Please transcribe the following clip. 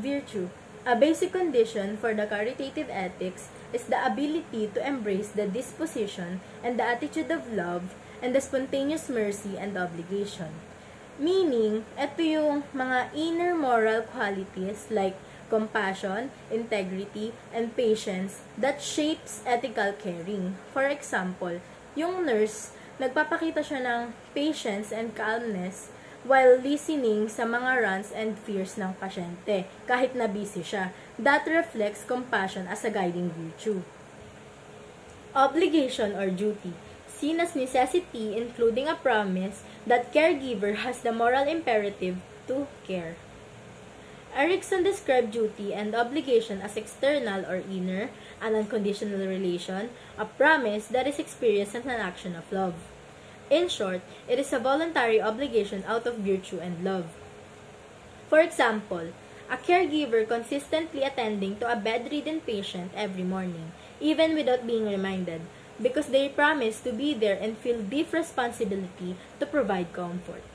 Virtue. A basic condition for the caritative ethics is the ability to embrace the disposition and the attitude of love and the spontaneous mercy and obligation. Meaning, ito yung mga inner moral qualities like compassion, integrity, and patience that shapes ethical caring. For example, yung nurse, nagpapakita siya ng patience and calmness while listening sa mga rants and fears ng pasyente, kahit na busy siya. That reflects compassion as a guiding virtue. Obligation or duty, seen as necessity including a promise that caregiver has the moral imperative to care. Erikson described duty and obligation as external or inner, an unconditional relation, a promise that is experienced as an action of love. In short, it is a voluntary obligation out of virtue and love. For example, a caregiver consistently attending to a bedridden patient every morning, even without being reminded, because they promise to be there and feel deep responsibility to provide comfort.